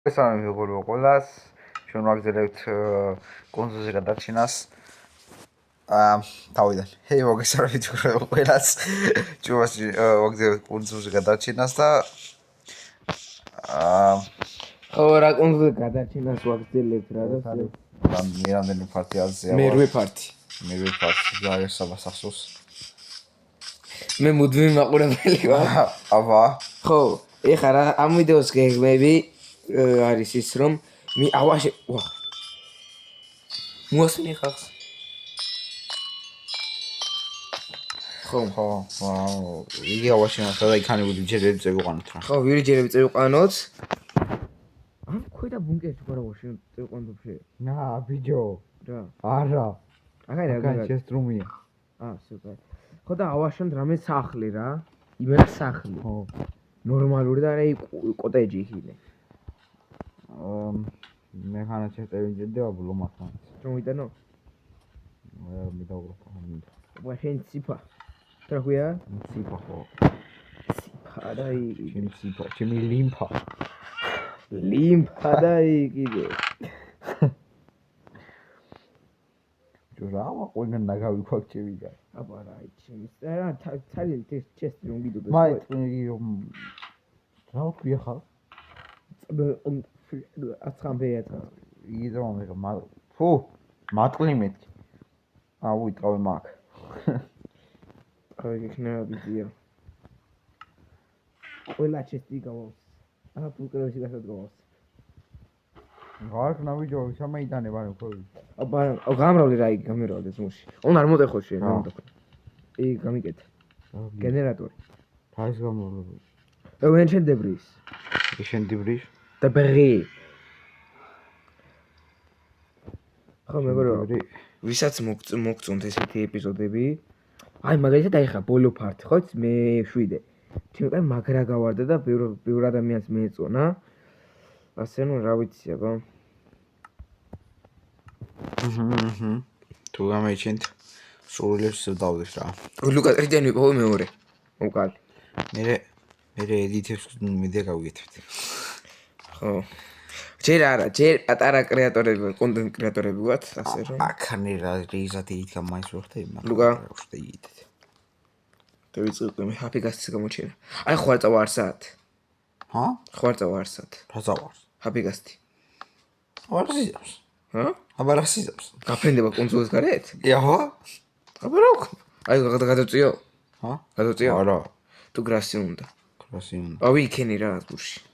მოგესალმებით მეგობრებო ყველას. ჩვენ ვაგზავნებთ კონსოლზე გადარჩენას. თავიდან. მოგესალმებით მეგობრებო ყველას. ჩვენ ვაგზავნებთ კონსოლზე გადარჩენას და ხო რა კონსოლზე გადარჩენას ვაგზავნებთ რა და რამდენი ფარტი აზია. მერვე ფარტი და ეს საბასახსოვს. მე მუდმივი მაყურებელი ვარ. აბა. ხო, ეხლა რა ამ ვიდეოს გეგმები არის ის რომ ავაშე ვა მოსმენი ხახს ხო იგი ავაშენოთ და იქანები ჯერები წევიყვანოთ რა. ხო ვირი ჯერები წევიყვანოთ ამ ქვედა ბუნკერში ხო რა ვაშენოთ წევიყვანოთ ვაფშე ბიჯო რა არა აგარ შესტრუმია სუპერ ხო და ავაშენოთ რამე სახლი რა იმენა სახლი ხო ნორმალური და აი კოტეჯი იქნე მექანა შეწევინჯდება ბლომასთან. რომ ვიტანო? მე დავუბრუნდ. ვაშენ ციფა. რა ქვია? ციფა ხო. ციფა და ჩემი ციფა, ჩემი ლიმფა. ლიმფა და კიდე. ჯურა ყოლგან ნაგავი ქვაქ ჩემიგა. აბა რა ჩემი. რა თალი ჩესტი რომ გიდოდეს. მაი რა ქვია ხალ? აცამბეათა იდო მე ფუ მატყლი მეთქი ვიტყავე მაგ აი იქნება ბიზია ყველა ჩესტი გავავს ბუნკერში გასადგავს გარკ ნავიჯო შემეიტანე ბანე ხოლმე აბა გამრავლე რა იგი გამერავლდეს მუში უნდა არ მოდეხო შენ რა უნდა ი გამიკეთე გენერატორი რა ის გამრავლე ვენჩენ დებრის შენ დებრის და ბერი ხო მეგობრებო ვისაც მოგწონთ ესეთი ეპიზოდები აი მაგალითად აი ხა ბოლო ფარტი ხო მე 7 ჩემთან მაგრა გავარდა და ბევრ ადამიანს მეეწონა ასე ნუ რა ვიცი აბა თუ გამეჩენთ სულელებს დავდეს რა ლუკა ტრიდან ვიპოვე მეორე უკან მე ედიტებს მიდე გავიგეთებთ ხო ჯერ არა ჯერ პატარა კრეატორები კონტენტ კრეატორები ვართ ასე რომ აქანი რა რიზათი იქა მაინც ვხდები მაგრამ ლუკა ვხდებით დავიწყე მე ჰაპი გასცი გამოჩენა აი ხوار წავა არსად ჰა ხوار წავა არსად რა წავარს ჰაპი გასცი ვარსიზავს ჰა აბა რასიზავს გაფრენდება კონსოლის გარეთ აბა აბა რა აი გადაწიო ჰა გადაწიო არა თუ გრასი უნდა გრასი უნდა ავი იქენი რა გურში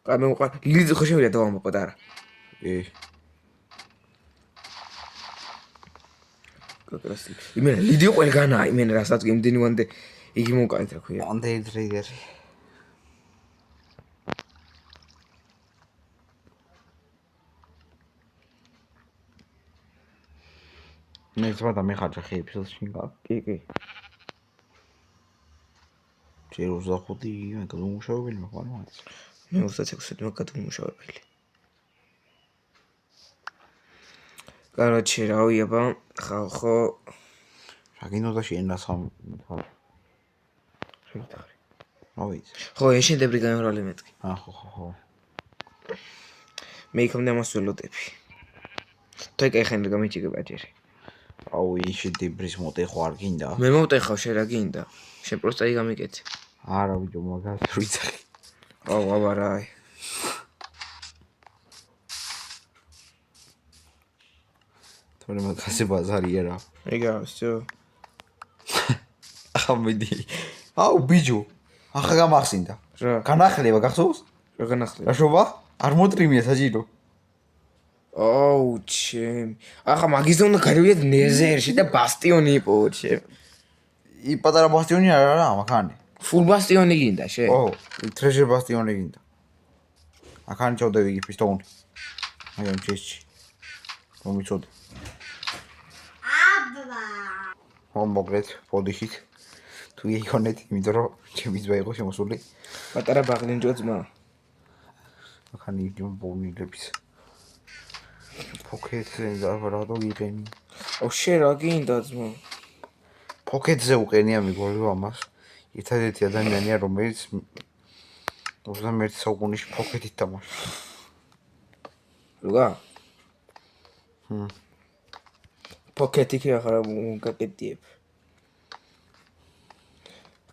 აი მე უყარ ლიზი ხო შევიდა დავამბო პატარა გაკრასი იმენა ლიდი ყველგანაა იმენა რასაც გემდენი ვანდე იგი მოვკარეთ რა ქვია ანდე ტრიგერი მე ზღვა მეხარჯა ხე ეპიზოდში გა კი ჯერ 25 მე გადმოუშავებელი მეყარ მაგას მე 26 მე გადმოუშავებელი короче რავი აბა ხალხო რა გინდა შენ რასამ შევიტახე რა ვიცი ხო ეშენდებრი გამრავლე მეთქი ხო მე იქამდე ამას ველოდები თუ ეკახენ გამიჭირება ჯერ აუ ეშენდებრის მოტეხო არ გინდა მე მოვტეხავ შენ რა გინდა შენ პროსტა ი გამიკეთე არა ვიჯო მაგას ვიცახი აუ აბა რა თორე მაგასე ბაზარია რა ეგა всё ამიდი აუ ბიჯო ახლა გამახსინდა რა განახლება გახსოვს რა განახლება რა შობა არ მოტრიმია საჭირო აუ ჩემ ახლა მაგის უნდა გადავიდეთ ნეზერში და ბასტიონი იპოვოთ შენ ი პატარა ბასტიონი არა მაგანი ფულ ბასტიონი გინდა შენ ო ტრეჟერ ბასტიონი გინდა აქანი ჩავდები იგი პისტონი აი ამ ჩესში მომიწოდე აბა მოგეთ პოდიშით თუ იქონეთ იმიტომ რომ ჩემი ძმა იყო შემოსული პატარა ბაღლინჯო ძმა აქანი იჯო ბონილების ფოკეტზე დაბრადო იყენი ო შენ რა გინდა ძმა ფოკეტზე უყენია მეგობრებო ამას ერთადერთი ადამიანია რომელიც 21 საუკუნიში ფოქეთით თამაშობს. Ruga? Pocket-ი კი ახლა გაკეტიებ.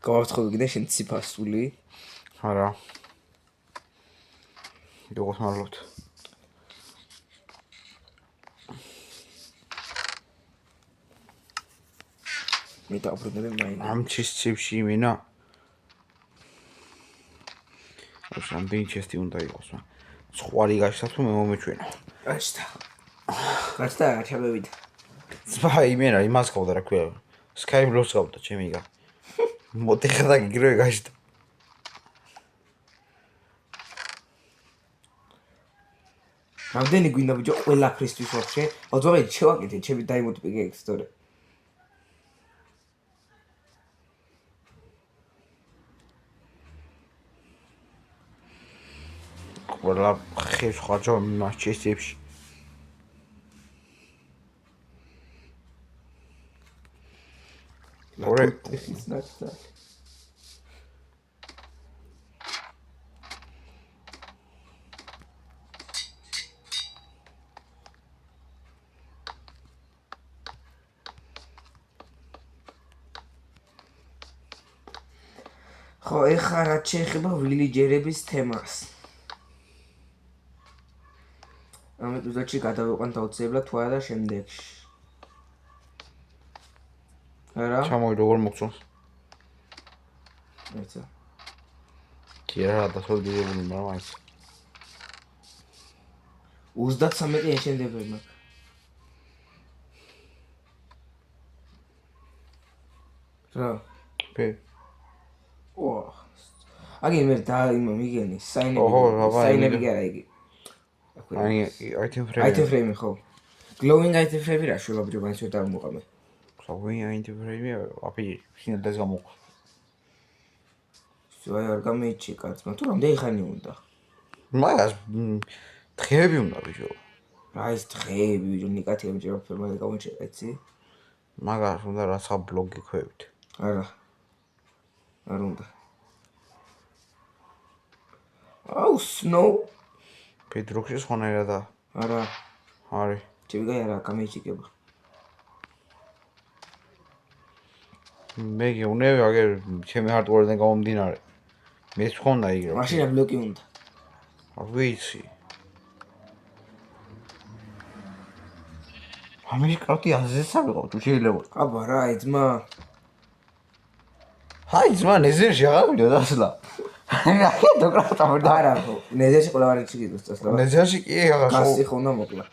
გავაცხობ კიდე შენ ციფასული. არა. როგორც მართლობთ. მე დავბრუნები მაინც. ამ ჩისცებში მინა. ეს რამდენი ჩესტი უნდა იყოს, მაგრამ სხვარი გაშთათ რომ მე მომეჩვენო. გაჩნდა. გაჩნდა ჩამევიდა. ძმა იმენა იმას გავდა რა ქვია. Skyblock გავდა ჩემი გა. მოდიხდა იგივე გაშდა. რამდენი გვინდა ბიჭო ყველაფრისთვის ვაფშე? ოდვაბე შევაკეთე, ჩემი დაიმოთ პიკექს თორე. ყველა ხეს ხარჯო მას ჩესტებში. ორე ის ნაცდა. ხო, ეხლა რაც შეეხება ვილიჯერების თემას. ამ ეპიზოდში გადავიყვანთ აუცილებლად თუ არა და შემდეგში. არა? ჩამოვი როგორ მოგწონს? ეცა. კი რა დასოლდებული მაგრამ აიც. 33 ეშენდები მაქვს. რა? ფე. ოჰ. აგენ მე და იმ მიგენი საინები კი არა იგი. აი item frame. Item frame ხო. Glowing item frame რა შუა ბიჭო მაინც ვერ დავმოყამე. Glowing item frame აფი შინელდეს გამოყვა. აი არ გამეიჩი კაც, მაგრამ თუ რამდენი ხანი უნდა? მაგას დღეები უნდა ბიჭო. რა ის დღეები ბიჭო ნიკათია ბიჭო ფერმაზე გამოჩერე იცი? მაგას უნდა რაცა ბლოგი ქვევით. არა. არ უნდა. აუ snow Bedrock-ში სხვანაირადა. არა. არის. ჩემი გაი არა გამეიჩიკება. მე გეუნები აგერ ჩემი hardware-დან გამომდინარე. მე ხონდა იგივე. მაშინ რა ბლოკი უნდა? არ ვიცი. ამის კარტი აზეც ავიღო თუ შეიძლება. აბა რა აი ძმა. ჰაი ძმა ნეზერში აღავიდა დასლა. რა დოკრატა მოდა. არა ხო, ნეზერში ყველავარი ჩიგიდოს დასლა. ნეზერში კი აღა ხო. გასი ხო უნდა მოკლა.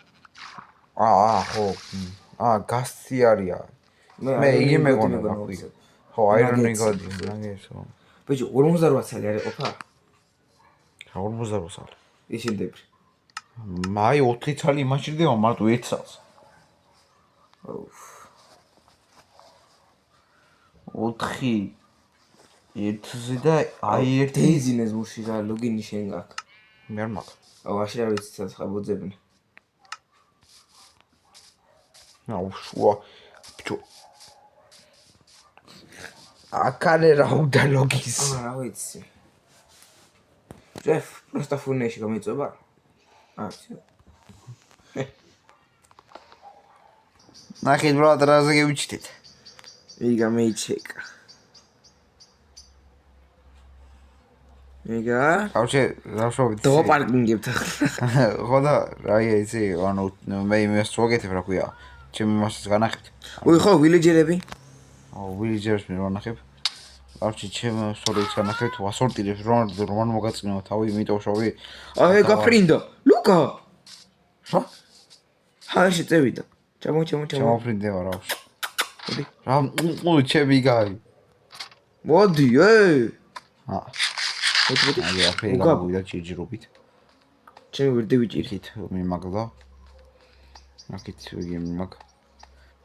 ხო. გასი არია. მე იგი მეგონა გაქვი. ხო, აირონი გოდი, ნაგესო. ბიჭო 48 წელი არის ყოფა? 48 წელი. ისინდები. მაი 4 წელი იმაჭირდება მარტო 1 წელს. აუ. 4 1-ზე და აი 1 დეიზინეს მუში რა ლოგინი შენ გაქვს. მე არ მაქვს. აუ აში რა ვიცი საცხაბოძებნი. აუ შუა ბიჭო. აკანე რა უნდა ლოგის. რა ვიცი. ჯეფ, პროსტა ფუნეში გამიწובה? всё. ნახეთ ბრატ რაზე გევიჩიტეთ. იგა მეიჩეკა. იგა? გავშე გავშოვით. დო პარკინგებთ ახლა. ხო და რაია იცი, ანუ მე იმას ვაგეთებ რა ქვია. ჩემი მასს განახეთ. უი ხო, ვილიჯერები? ვილიჯერს მე ვანახებ. არჩი ჩემ სტორიებს განახეთ, ვასორტირებ რომან მოგაწინო თავი, იმიტომ შოვი. აი გაფრინდა. ლუკა. რა? ჰაში წევიდა. ჩამო. ჩამოფრინდება რა. მოდი. რა უყუ ჩემი გაი. მოდი, აა. მოდი. აი აფე გავიდა ჭიჭრობით. ჩემი ვირდი ვიჭირით. მე მაგდა. ნაკით იგი მაგ.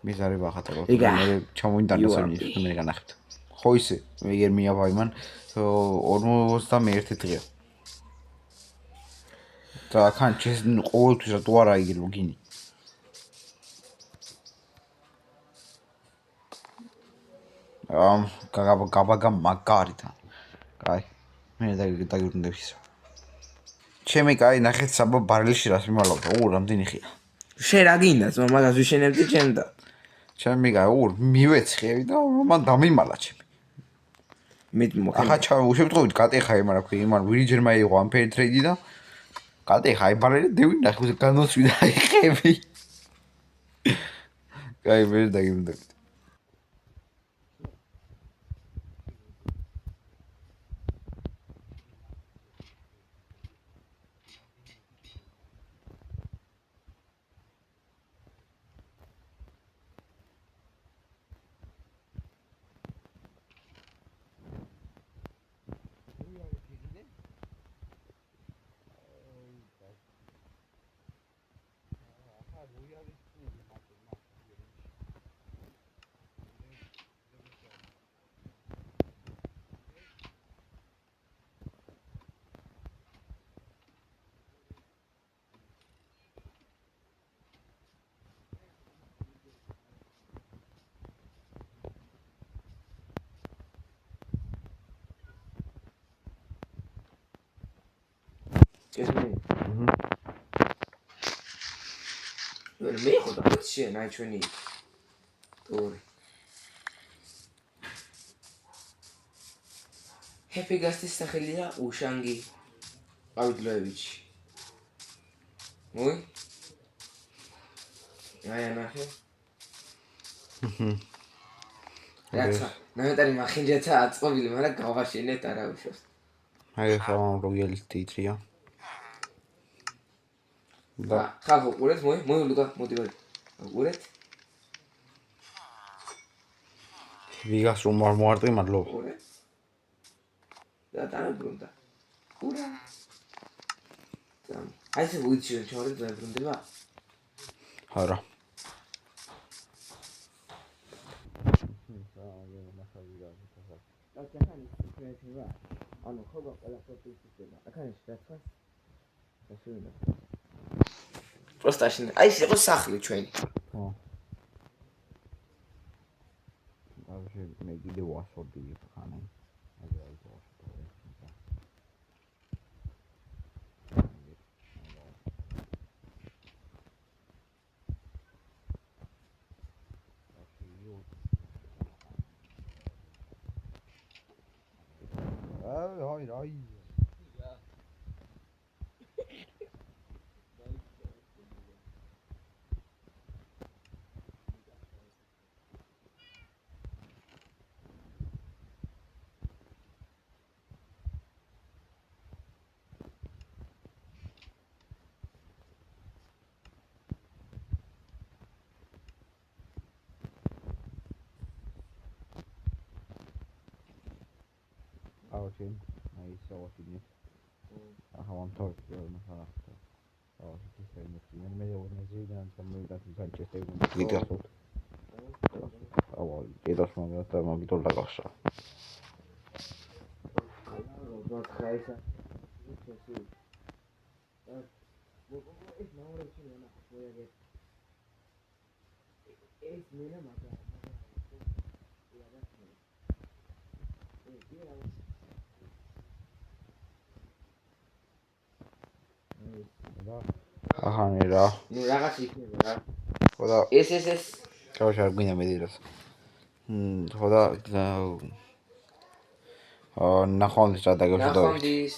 მე ზარი ვახატებო. იგა. მე ჩამოინტერესონი მე განახეთ. ხო ისე, მე ეგერ მიაბაიმან 41 დღეა. და ხან ჩეს ყოველთვის რა თუ არა იგი ლოგინი. გაბაგა მაგარითა. კაი. მე დაგიბრუნდები ისო. ჩემი კაი ნახეთ საბა ბარელში რას მიმალავდა. რამდენი ხია. შენ რა გინდას, მაგას ვიშენებდი ჩემ და. ჩემი კაი მივეცხევი და მან დამიმალა ჩემი. მე მოხდა. ახლა უშევთხოვით კატეხა იმან აქვს იმან ვირიჯერმა იყო ამფერი ტრეიდი და კატეხა იბარელი დევი ნახე განოსვიდა აიხები. კაი მე დაგიბრუნდებით. მე ხოდა შენ აი ჩვენი ტური ჰეპიგასტის სახელია უშანგი ავიდლოევიჩი მოი აი ნახე რაცა ნამეტარი მახინჯაცა აწყობილი მაგრამ გავაშენეთ არა უშავს აი ხა როიალი თიტრია და ხავ უყურეთ მოი ლუკა მოდი ვარ უყურეთ ვიგას რომ არ მოარტყი მადლობა უყურეთ და დაბრუნდა ურა აი ეს ვიჩი ჩორე დაბრუნდება არა ანუ ხო ყველაფერი ისწრება. აქანის რაცა? ასეუნა. Просто შენ აი ეს იყო სახლი ჩვენი. ხო. დავშე მე კიდევ ვასვობდი ხანი. აი აი აი აუჩენ აი სავაშინე ახალ თორკი მასალა აუ ისე მე ორნეზიდან სამოიდათ საჭესტები გიგახო აუ ედას მაგათა მაგიტო დაგახსა როგორც ხაისა ეს ნაურებში ნანა ხოიაგე ეს მენა მაგა ახანი რა ნუ რაღაც იქნება რა ხოდა ეს კავშ არ გვინდა მედირას ხოდა ნახონდის რა დაგევშო ნახონდის